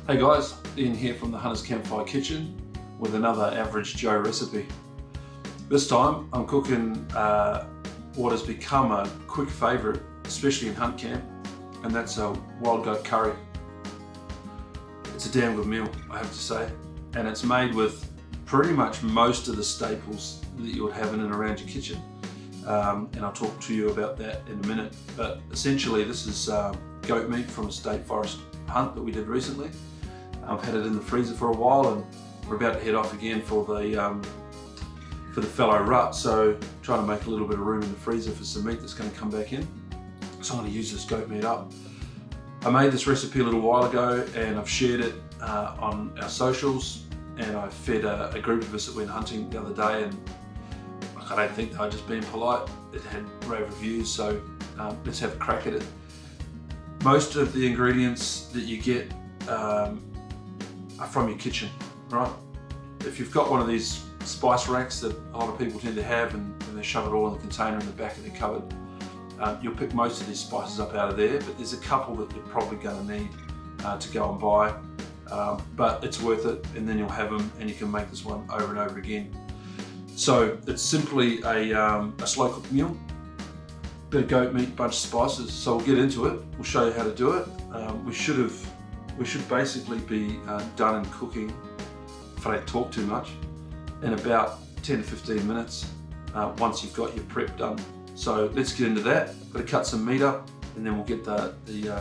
Hey guys, Ian here from the Hunter's Campfire Kitchen with another Average Joe recipe. This time I'm cooking what has become a quick favourite, especially in hunt camp, and that's a wild goat curry. It's a damn good meal, I have to say, and it's made with pretty much most of the staples that you would have in and around your kitchen. And I'll talk to you about that in a minute, but essentially this is goat meat from a state forest hunt that we did recently. I've had it in the freezer for a while and we're about to head off again for the fallow rut, so trying to make a little bit of room in the freezer for some meat that's going to come back in. So I'm going to use this goat meat up. I made this recipe a little while ago and I've shared it on our socials, and I fed a group of us that went hunting the other day, and I don't think they were just being polite. It had rave reviews, so let's have a crack at it. Most of the ingredients that you get are from your kitchen, right? If you've got one of these spice racks that a lot of people tend to have and they shove it all in the container in the back of their cupboard, you'll pick most of these spices up out of there, but there's a couple that you're probably going to need to go and buy, but it's worth it, and then you'll have them and you can make this one over and over again. So it's simply a slow cooked meal, bit of goat meat, bunch of spices. So we'll get into it, we'll show you how to do it. We should basically be done in cooking, if I don't talk too much, in about 10 to 15 minutes once you've got your prep done. So let's get into that. Got to cut some meat up, and then we'll get the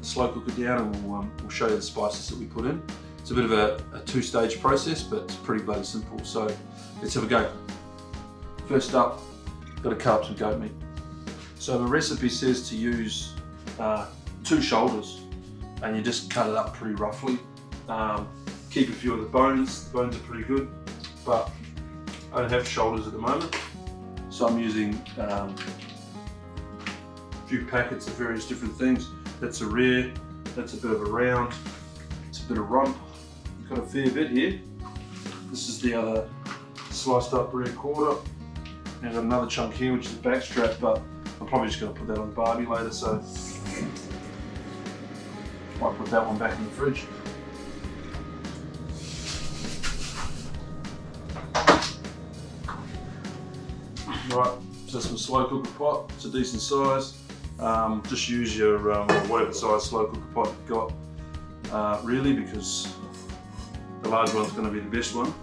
slow cooker down, and we'll show you the spices that we put in. It's a bit of a two-stage process, but it's pretty bloody simple. So let's have a go. First up, got to cut up some goat meat. So the recipe says to use 2 shoulders, and you just cut it up pretty roughly. Keep a few of the bones. The bones are pretty good, but I don't have shoulders at the moment, so I'm using a few packets of various different things. That's a rare, that's a bit of a round, it's a bit of rump. Got a fair bit here. This is the other sliced up rear quarter. And I've got another chunk here, which is a back strap, but I'm probably just going to put that on the barbie later, so might put that one back in the fridge. Right, so some slow cooker pot. It's a decent size. Just use your whatever size slow cooker pot you've got, really, because the large one's going to be the best one.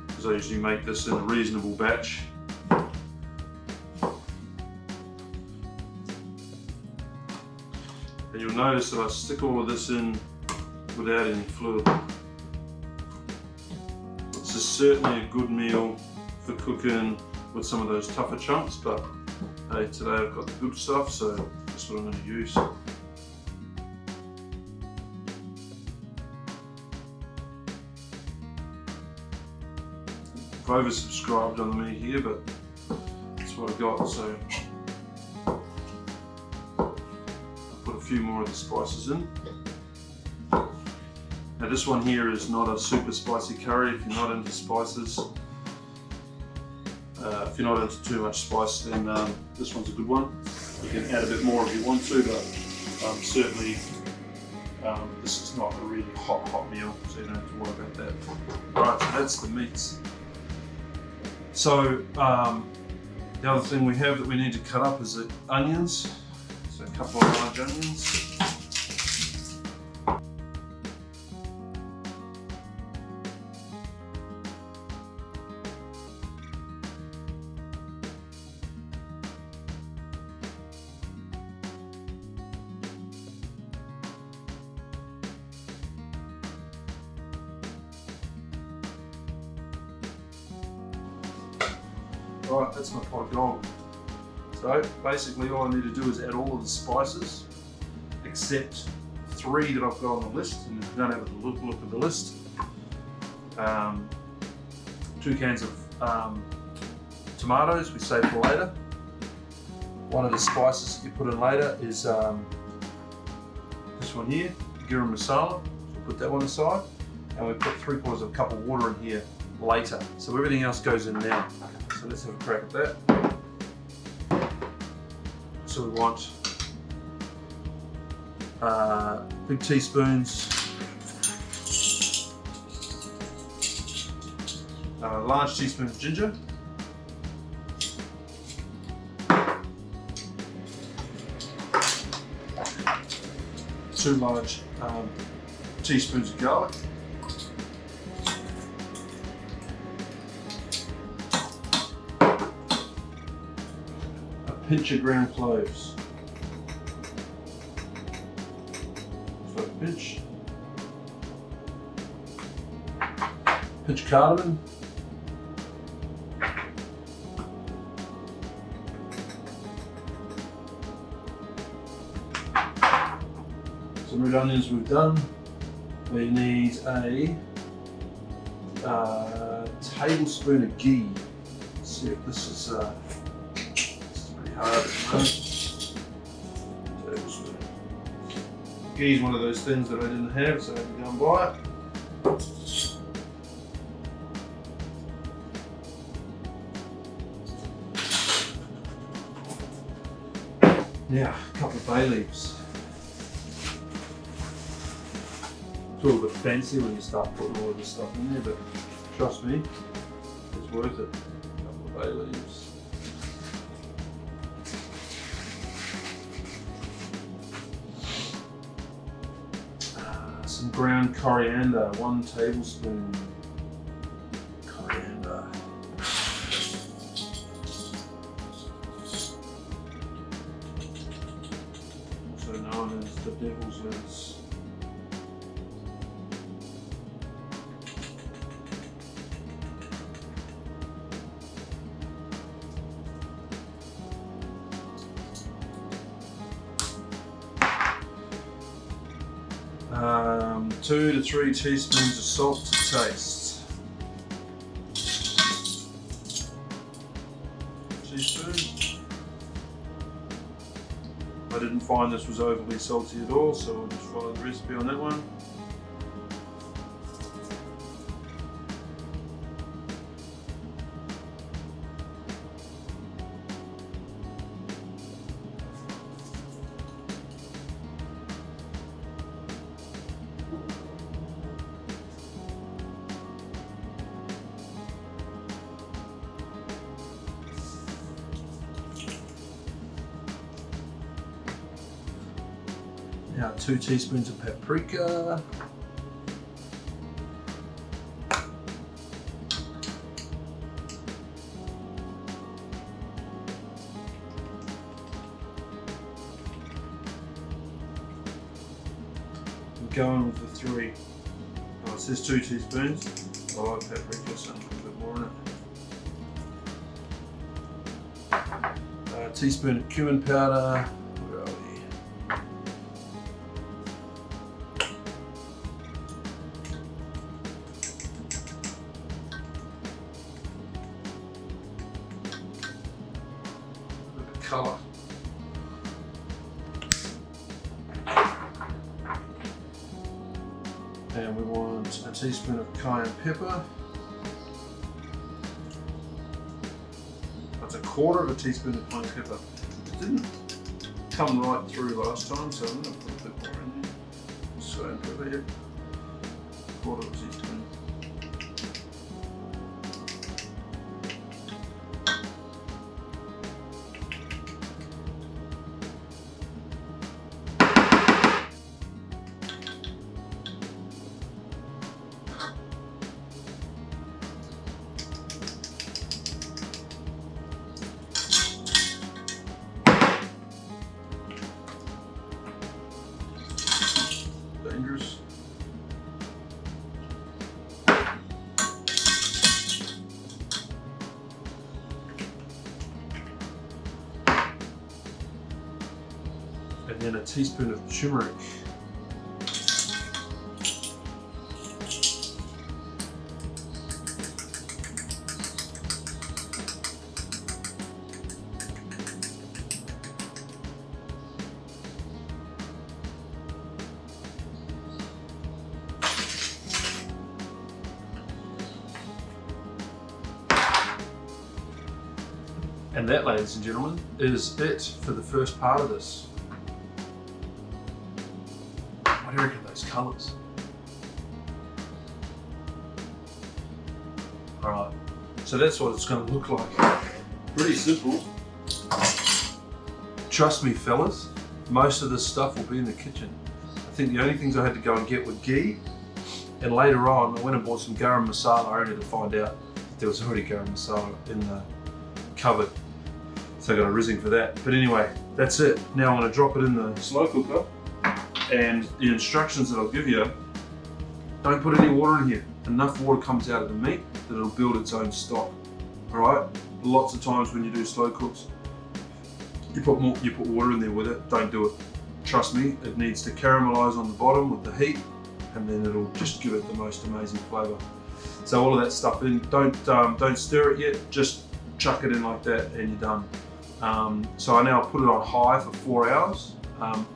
Because I usually make this in a reasonable batch. And you'll notice that I stick all of this in without any fluid. This is certainly a good meal for cooking with some of those tougher chunks, but hey, today I've got the good stuff, so that's what I'm going to use. I've oversubscribed on the meat here, but that's what I got, so a few more of the spices in. Now this one here is not a super spicy curry. If you're not into spices, if you're not into too much spice, then this one's a good one. You can add a bit more if you want to, but certainly this is not a really hot meal, so you don't have to worry about that. Right, so that's the meats. So the other thing we have that we need to cut up is the onions. So a couple of large onions. Right, that's my pot of gold. So basically all I need to do is add all of the spices except 3 that I've got on the list, and if you don't have a look at the list, 2 cans of tomatoes we save for later. One of the spices that you put in later is this one here, Garam Masala, so we'll put that one aside, and we put 3/4 of a cup of water in here later, so everything else goes in now. So let's have a crack at that. So we want big teaspoons, large teaspoon of ginger, two large teaspoons of garlic, a pinch of ground cloves, so a pinch of cardamom, some red onions we've done. We need a tablespoon of ghee. Let's see if this is pretty hard at the moment. Tablespoon. Ghee is one of those things that I didn't have, so I had to go and buy it. Now, a couple of bay leaves. It's a little bit fancy when you start putting all of this stuff in there, but trust me, it's worth it. A couple of bay leaves. Some ground coriander, 1 tablespoon. Coriander. Also known as the devil's lettuce. Um, 2 to 3 teaspoons of salt to taste. Teaspoon. I didn't find this was overly salty at all, so I'll just follow the recipe on that one. Now 2 teaspoons of paprika, I'm going with the 3. Oh, it says 2 teaspoons. I like paprika, so I'm putting a bit more in it. A teaspoon of cumin powder. Where are we? Colour. And we want a teaspoon of cayenne pepper. That's a quarter of a teaspoon of cayenne pepper. It didn't come right through last time, so I'm going to put a bit more in there. Cayenne pepper here. Quarter of a teaspoon. Dangerous. And then a teaspoon of turmeric. And that, ladies and gentlemen, is it for the first part of this. What do you reckon of those colours? Alright, so that's what it's going to look like. Pretty simple. Trust me fellas, most of this stuff will be in the kitchen. I think the only things I had to go and get were ghee, and later on I went and bought some Garam Masala only to find out that there was already Garam Masala in the cupboard. So I got a rizzing for that. But anyway, that's it. Now I'm going to drop it in the slow cooker, and the instructions that I'll give you, don't put any water in here. Enough water comes out of the meat that it'll build its own stock. Alright? Lots of times when you do slow cooks, you put water in there with it. Don't do it. Trust me, it needs to caramelise on the bottom with the heat, and then it'll just give it the most amazing flavour. So all of that stuff in, don't stir it yet, just chuck it in like that and you're done. So I now put it on high for 4 hours.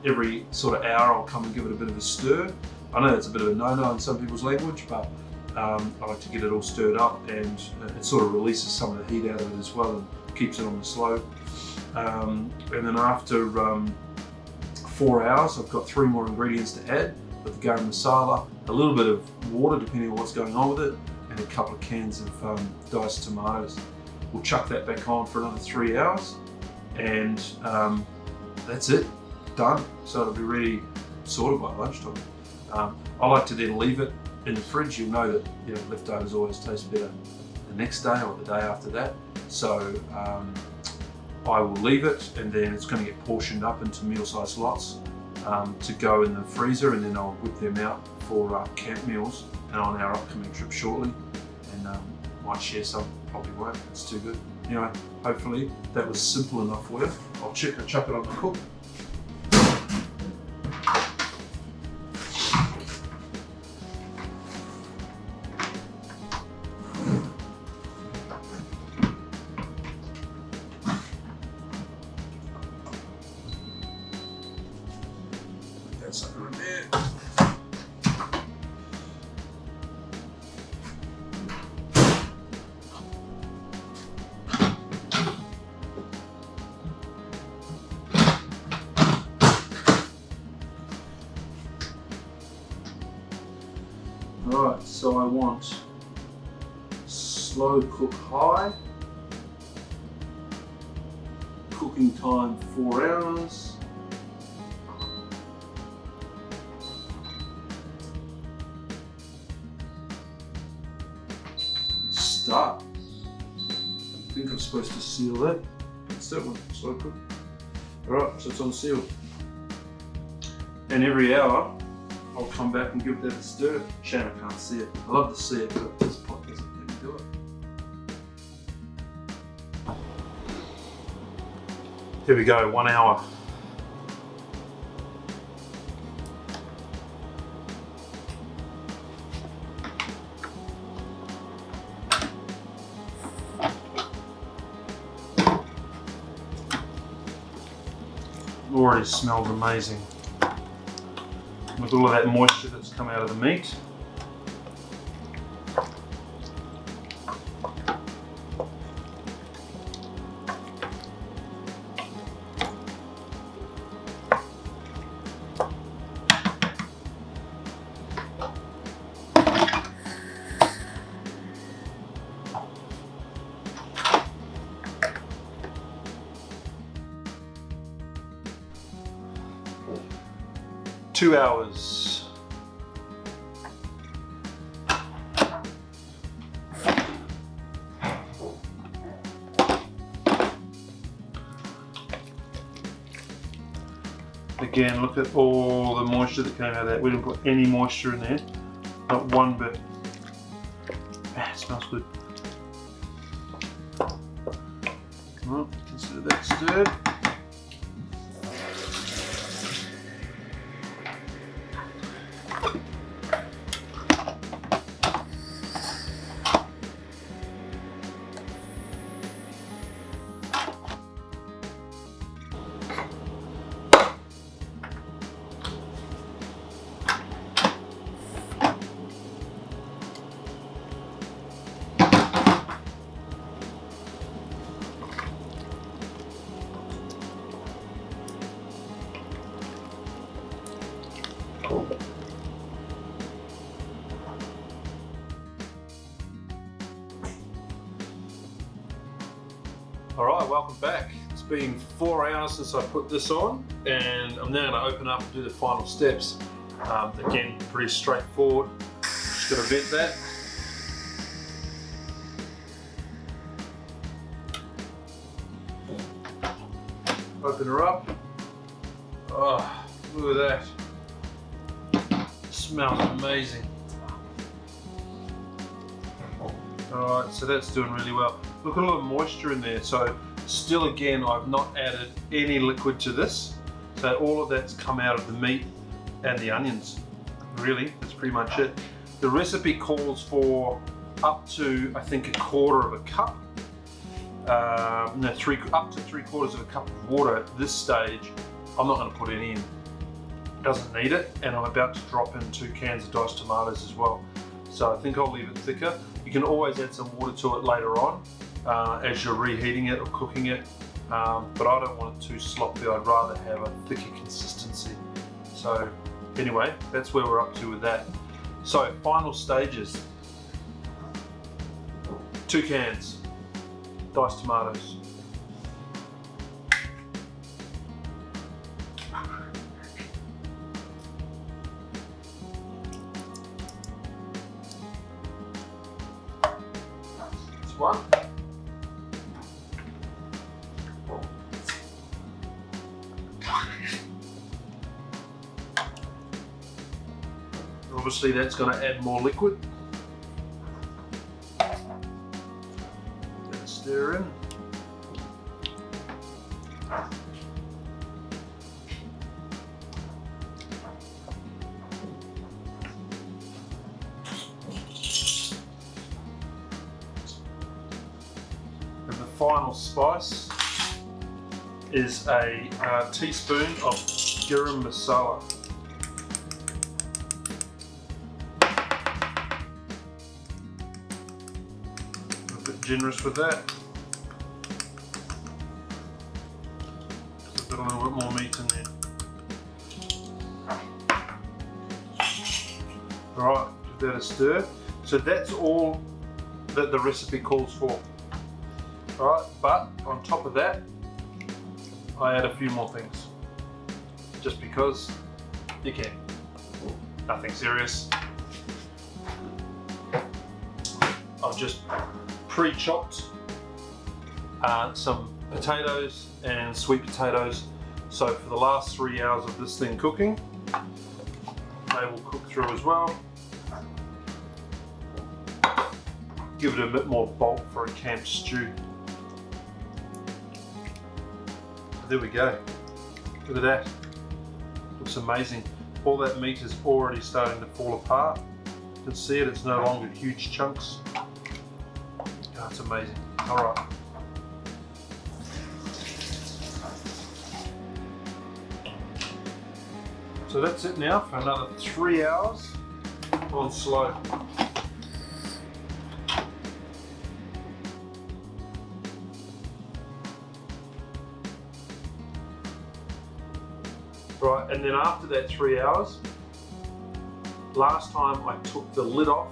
Every sort of hour I'll come and give it a bit of a stir. I know that's a bit of a no-no in some people's language, but I like to get it all stirred up, and it sort of releases some of the heat out of it as well and keeps it on the slow. And then after 4 hours, I've got 3 more ingredients to add with the Garam Masala, a little bit of water depending on what's going on with it, and a couple of cans of diced tomatoes. We'll chuck that back on for another 3 hours, and that's it, done. So it'll be ready sort of by lunchtime. I like to then leave it in the fridge. You'll know that leftovers always taste better the next day or the day after that. So I will leave it, and then it's going to get portioned up into meal-sized lots to go in the freezer, and then I'll whip them out for camp meals and on our upcoming trip shortly. And might share some, probably won't. It's too good. Anyway, hopefully that was simple enough for you. I'll chuck it on the cook. Sucker in there. Alright, so I want slow cook high, cooking time 4 hours. Start. I think I'm supposed to seal that. It's that one, slow cook. Alright, so it's on seal. And every hour, I'll come back and give that a stir. Shame I can't see it. I love to see it, but this pot doesn't let me do it. Here we go, 1 hour. Already smells amazing. With all of that moisture that's come out of the meat. Two hours. Again, look at all the moisture that came out of that. We didn't put any moisture in there, not one bit. It smells good. Well, consider that stirred. Cool. welcome back. It's been 4 hours since I put this on, and I'm now going to open up and do the final steps. Again, pretty straightforward. Just got to vent that. Open her up. Oh, look at that. Smells amazing. Alright, so that's doing really well. Look at a lot of moisture in there. So still again, I've not added any liquid to this. So all of that's come out of the meat and the onions. Really, that's pretty much it. The recipe calls for up to, I think, 1/4 of a cup. Up to 3/4 of a cup of water. At this stage, I'm not going to put any in. Doesn't need it, and I'm about to drop in 2 cans of diced tomatoes as well. So I think I'll leave it thicker. You can always add some water to it later on as you're reheating it or cooking it, but I don't want it too sloppy. I'd rather have a thicker consistency. So anyway, that's where we're up to with that. So final stages. 2 cans, diced tomatoes. That's one. Obviously that's going to add more liquid. Let's stir in. And the final spice is a teaspoon of Garam Masala. Generous with that. Just put a little bit more meat in there. Alright, give that a stir. So that's all that the recipe calls for. Alright, but on top of that, I add a few more things. Just because you can. Nothing serious. I've just pre-chopped some potatoes and sweet potatoes. So for the last 3 hours of this thing cooking, they will cook through as well. Give it a bit more bulk for a camp stew. There we go. Look at that. Looks amazing. All that meat is already starting to fall apart. You can see it, it's no longer huge chunks. That's amazing. All right. So that's it now for another 3 hours on slow. Right, and then after that 3 hours, last time I took the lid off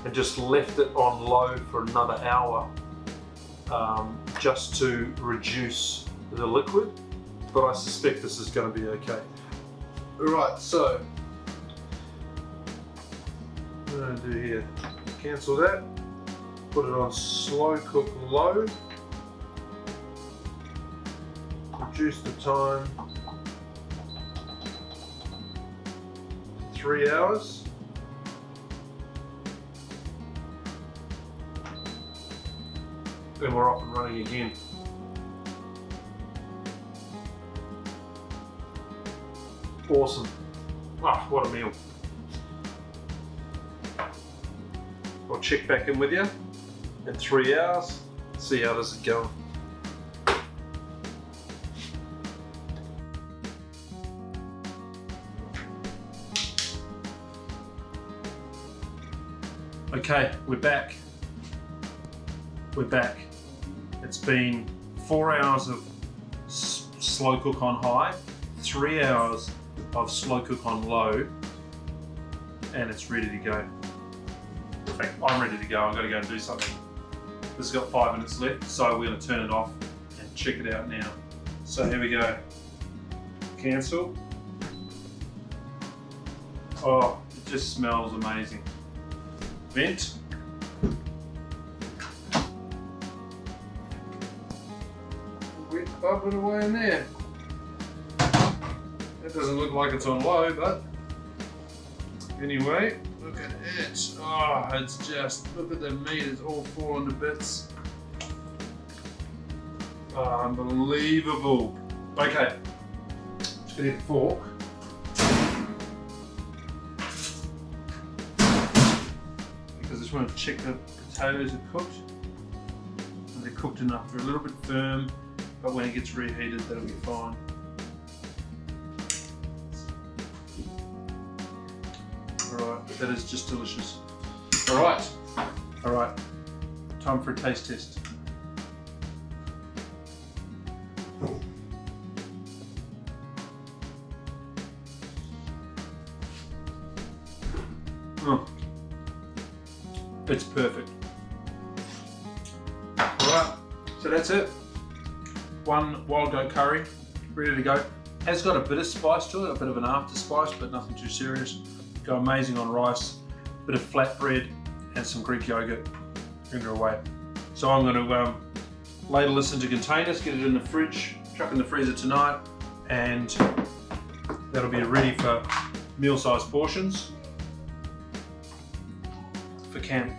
and just left it on low for another hour just to reduce the liquid, but I suspect this is going to be okay. Alright, so what I'm going to do here, cancel that, put it on slow cook low, reduce the time to 3 hours. And we're off and running again. Awesome. Ah, what a meal. I'll check back in with you in 3 hours, see how this is going. Okay, we're back. We're back. It's been 4 hours of slow cook on high, 3 hours of slow cook on low, and it's ready to go. In fact, I'm ready to go. I've got to go and do something. This has got 5 minutes left, so we're going to turn it off check it out now. So here we go. Cancel. Oh, it just smells amazing. Vent. Wet bub it away in there. It doesn't look like it's on low, but anyway, look at it. Oh, it's just, look at the meat, it's all falling to bits. Oh, unbelievable. Okay, just gonna get a fork. Because I just want to check the potatoes are cooked. And they're cooked enough, they're a little bit firm, but when it gets reheated, that'll be fine. Alright, that is just delicious. Alright, time for a taste test. It's perfect. Alright, so that's it. One wild goat curry, ready to go. Has got a bit of spice to it, a bit of an after spice, but nothing too serious. Go amazing on rice, bit of flatbread and some Greek yogurt. Bring her away. So I'm going to ladle this into containers, get it in the fridge, chuck in the freezer tonight, and that'll be ready for meal-sized portions for camp.